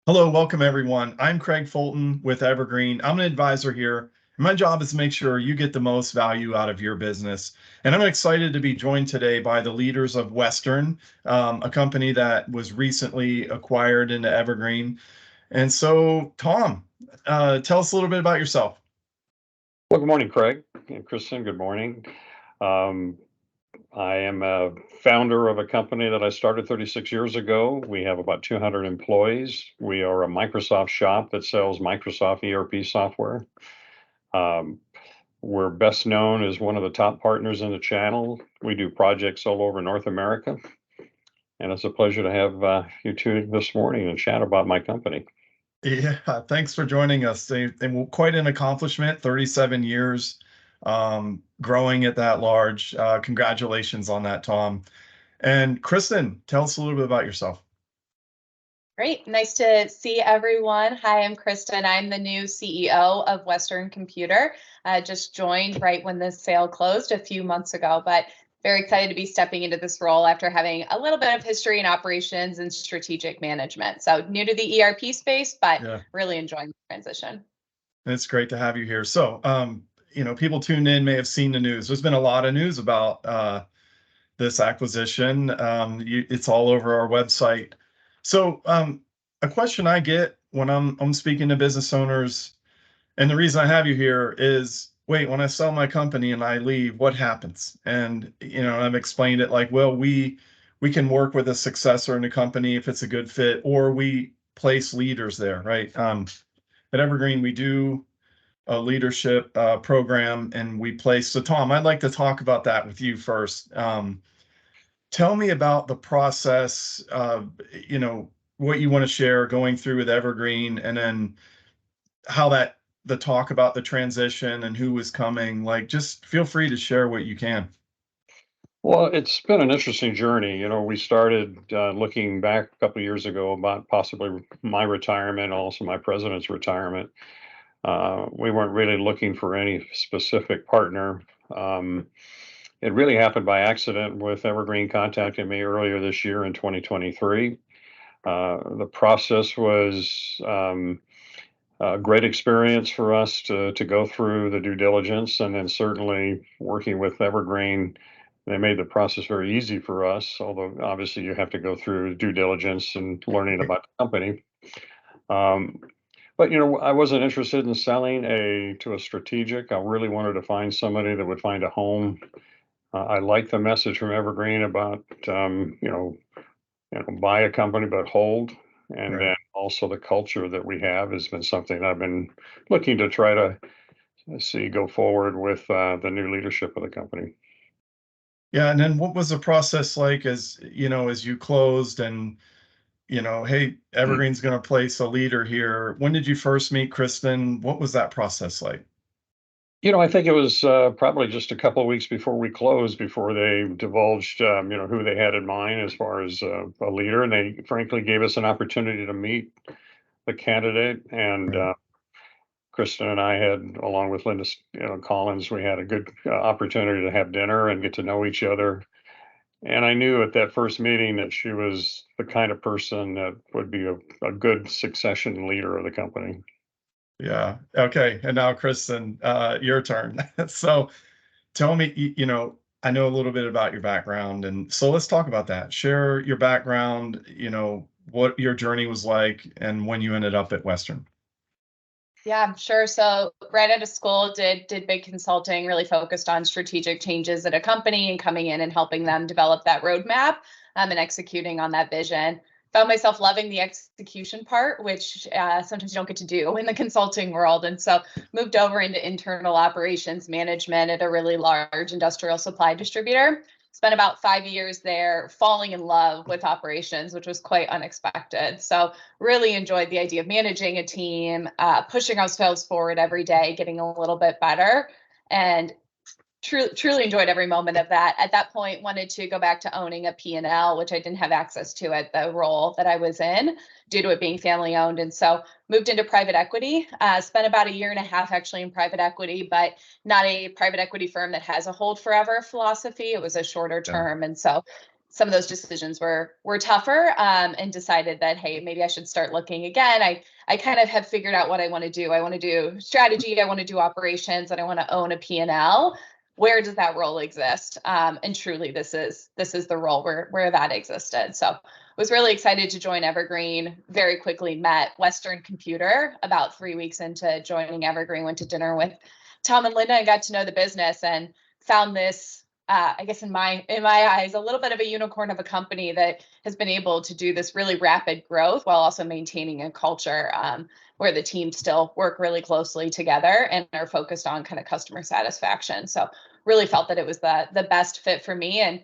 Hello, welcome everyone. I'm Craig Fulton with Evergreen. I'm an advisor here. My job is to make sure you get the most value out of your business. And I'm excited to be joined today by the leaders of Western, a company that was recently acquired into Evergreen. And so, Tom, tell us a little bit about yourself. Well, good morning, Craig and Kristen. Good morning. Um, I am a founder of a company that I started 36 years ago. We have about 200 employees. We are a Microsoft shop that sells Microsoft ERP software. Um, we're best known as one of the top partners in the channel. We do projects all over North America. And it's a pleasure to have you two this morning and chat about my company. Yeah, thanks for joining us. Quite an accomplishment, 37 years growing at that large. Congratulations on that, Tom. And Kristen, tell us a little bit about yourself. Great. Nice to see everyone. Hi, I'm Kristen. I'm the new CEO of Western Computer. Just joined right when the sale closed a few months ago, but very excited to be stepping into this role after having a little bit of history in operations and strategic management. So new to the ERP space, but really enjoying the transition. It's great to have you here. So, people tuned in may have seen the news. There's been a lot of news about this acquisition. It's all over our website. So, a question I get when I'm speaking to business owners, and the reason I have you here is, wait, when I sell my company and I leave, what happens? And I've explained it like, well, we can work with a successor in the company if it's a good fit, or we place leaders there, right? At Evergreen, we do a leadership program, and we place. So, Tom, I'd like to talk about that with you first. Tell me about the process of, what you want to share going through with Evergreen, and then how the talk about the transition and who was coming. Like, just feel free to share what you can. Well, it's been an interesting journey. We started looking back a couple of years ago about possibly my retirement, also my president's retirement. We weren't really looking for any specific partner. It really happened by accident with Evergreen contacting me earlier this year in 2023. The process was a great experience for us to go through the due diligence, and then certainly working with Evergreen. They made the process very easy for us, although obviously you have to go through due diligence and learning about the company. But I wasn't interested in selling to a strategic. I really wanted to find somebody that would find a home. I like the message from Evergreen about buy a company but hold, and then also the culture that we have has been something I've been looking to try to see go forward with the new leadership of the company. Yeah, and then what was the process like as you closed and hey, Evergreen's going to place a leader here. When did you first meet Kristen? What was that process like? I think it was probably just a couple of weeks before we closed, before they divulged, who they had in mind as far as a leader, and they frankly gave us an opportunity to meet the candidate. And Kristen and I had, along with Linda, Collins, we had a good opportunity to have dinner and get to know each other. And I knew at that first meeting that she was the kind of person that would be a good succession leader of the company. Yeah. Okay. And now, Kristen, your turn. So tell me, I know a little bit about your background. And so let's talk about that. Share your background, what your journey was like and when you ended up at Western. Yeah, sure. So right out of school, did big consulting, really focused on strategic changes at a company and coming in and helping them develop that roadmap and executing on that vision. Found myself loving the execution part, which sometimes you don't get to do in the consulting world. And so moved over into internal operations management at a really large industrial supply distributor. Spent about 5 years there, falling in love with operations, which was quite unexpected. So really enjoyed the idea of managing a team, pushing ourselves forward every day, getting a little bit better, and truly enjoyed every moment of that. At that point, wanted to go back to owning a P&L, which I didn't have access to at the role that I was in due to it being family owned. And so moved into private equity, spent about a year and a half actually in private equity, but not a private equity firm that has a hold forever philosophy. It was a shorter term. And so some of those decisions were tougher, and decided that, hey, maybe I should start looking again. I kind of have figured out what I want to do. I want to do strategy, I want to do operations, and I want to own a P&L. Where does that role exist? And truly, this is the role where that existed. So was really excited to join Evergreen. Very quickly met Western Computer about 3 weeks into joining Evergreen. Went to dinner with Tom and Linda and got to know the business, and found this, I guess in my eyes, a little bit of a unicorn of a company that has been able to do this really rapid growth while also maintaining a culture, where the teams still work really closely together and are focused on kind of customer satisfaction. So really felt that it was the best fit for me. And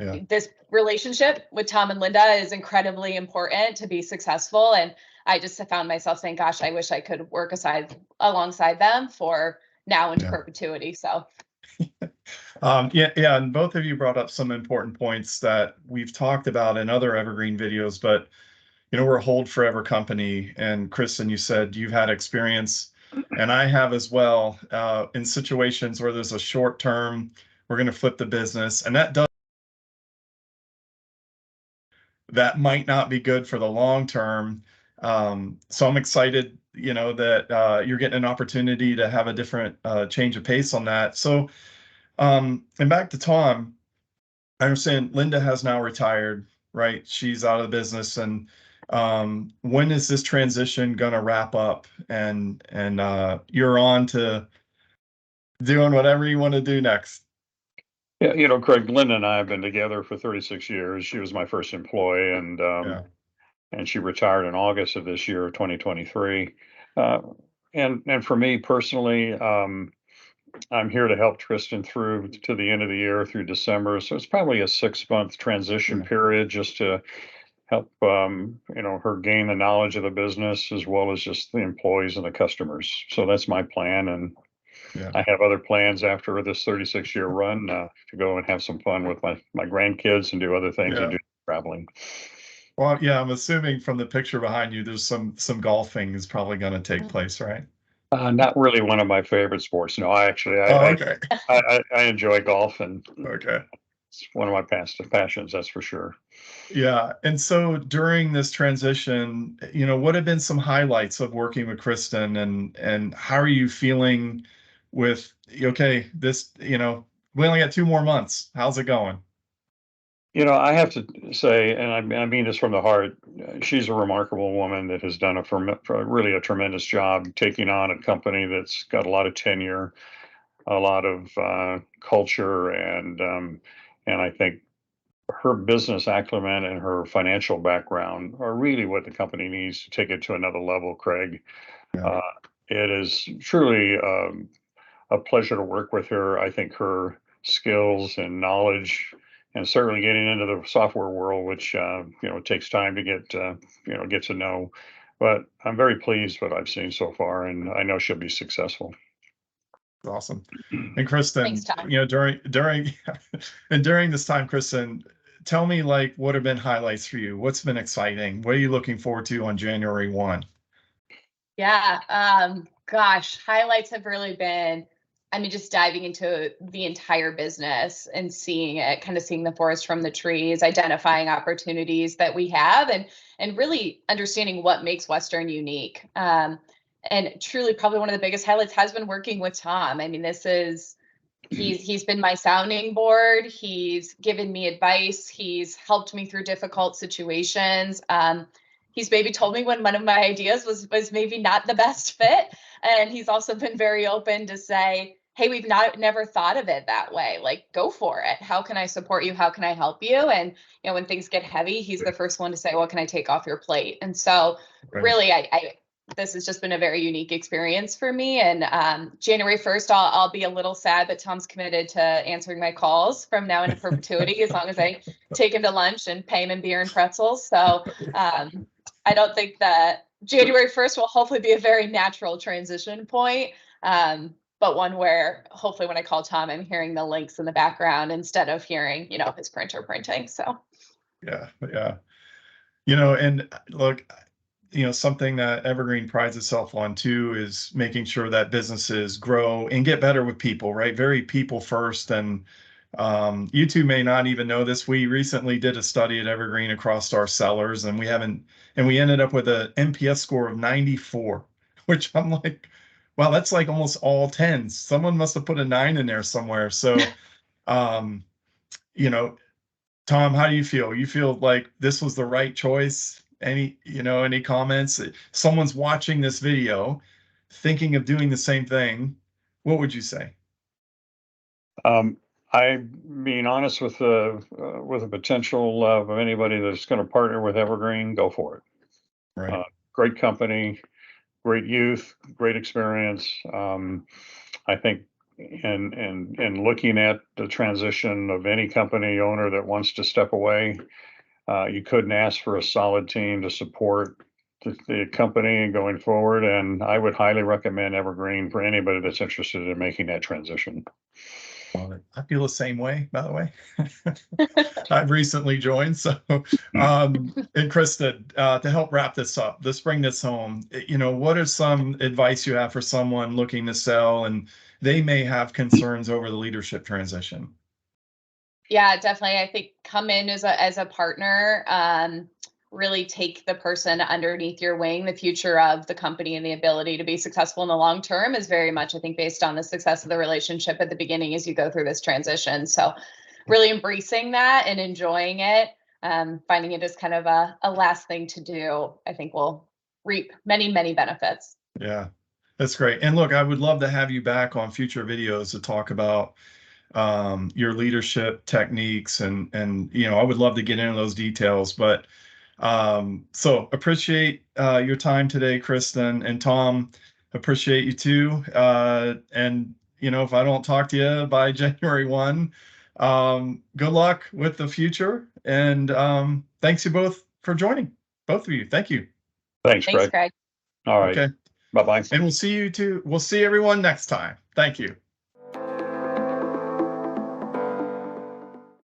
Yeah. this relationship with Tom and Linda is incredibly important to be successful. And I just found myself saying, gosh, I wish I could work alongside them for now into perpetuity. So yeah, and both of you brought up some important points that we've talked about in other Evergreen videos, but we're a hold forever company. And Kristen, you said you've had experience, and I have as well, in situations where there's a short term, we're going to flip the business, and that might not be good for the long term. So I'm excited, that you're getting an opportunity to have a different change of pace on that. So, and back to Tom, I understand Linda has now retired, right? She's out of the business, and when is this transition going to wrap up? And you're on to doing whatever you want to do next. Yeah, Craig, Linda and I have been together for 36 years. She was my first employee, and she retired in August of this year, 2023. And for me personally, I'm here to help Kristen through to the end of the year through December. So it's probably a 6-month transition period just to help her gain the knowledge of the business as well as just the employees and the customers. So that's my plan, and Yeah. I have other plans after this 36-year run to go and have some fun with my grandkids and do other things and do traveling. Well, yeah, I'm assuming from the picture behind you, there's some golfing is probably going to take place, right? Not really one of my favorite sports. No, Okay. I enjoy golf, and Okay. it's one of my passions, that's for sure. Yeah. And so during this transition, what have been some highlights of working with Kristen, and how are you feeling with, okay, this, we only got 2 more months. How's it going? I have to say, and I mean this from the heart, she's a remarkable woman that has done really a tremendous job taking on a company that's got a lot of tenure, a lot of culture, and I think her business acumen and her financial background are really what the company needs to take it to another level, Craig. Yeah. It is truly a pleasure to work with her. I think her skills and knowledge, and certainly getting into the software world, which it takes time to get to know. But I'm very pleased what I've seen so far, and I know she'll be successful. Awesome. And Kristen, thanks, Tom. during and during this time, Kristen, tell me, like, what have been highlights for you? What's been exciting? What are you looking forward to on January 1? Yeah. Gosh, highlights have really been, just diving into the entire business and seeing it, kind of seeing the forest from the trees, identifying opportunities that we have, and really understanding what makes Western unique. And truly, probably one of the biggest highlights has been working with Tom. He's been my sounding board. He's given me advice. He's helped me through difficult situations. He's maybe told me when one of my ideas was maybe not the best fit. And he's also been very open to say, hey, we've never thought of it that way. Like, go for it. How can I support you? How can I help you? And, when things get heavy, he's the first one to say, what can I take off your plate? And so really, this has just been a very unique experience for me. And January 1st, I'll be a little sad, but Tom's committed to answering my calls from now into perpetuity, as long as I take him to lunch and pay him in beer and pretzels. So I don't think that January 1st will hopefully be a very natural transition point, but one where hopefully when I call Tom, I'm hearing the links in the background instead of hearing, his printer printing. So Yeah. And look, something that Evergreen prides itself on too is making sure that businesses grow and get better with people, right? Very people first. And You two may not even know this. We recently did a study at Evergreen across our sellers, and we ended up with a NPS score of 94, which I'm like, wow, that's like almost all tens. Someone must have put a 9 in there somewhere. So, um, you know, Tom, how do you feel? You feel like this was the right choice? Any comments? Someone's watching this video, thinking of doing the same thing. What would you say? I being honest with the potential of anybody that's going to partner with Evergreen, go for it. Right. Great company, great youth, great experience. I think in looking at the transition of any company owner that wants to step away, you couldn't ask for a solid team to support the company going forward. And I would highly recommend Evergreen for anybody that's interested in making that transition. I feel the same way, by the way. I've recently joined, so and Kristen, to help wrap this up, let's bring this home. What are some advice you have for someone looking to sell and they may have concerns over the leadership transition? Yeah, definitely. I think come in as a partner, really take the person underneath your wing. The future of the company and the ability to be successful in the long term is very much, I think, based on the success of the relationship at the beginning as you go through this transition. So really embracing that and enjoying it, finding it as kind of a last thing to do, I think will reap many, many benefits. Yeah, that's great. And look, I would love to have you back on future videos to talk about your leadership techniques and I would love to get into those details, but so appreciate your time today, Kristen, and Tom. Appreciate you too. And if I don't talk to you by January 1, good luck with the future. And thanks you both for joining. Both of you. Thank you. Thanks, Thanks, Greg. Greg. All right. Okay. Bye-bye. And we'll see everyone next time. Thank you.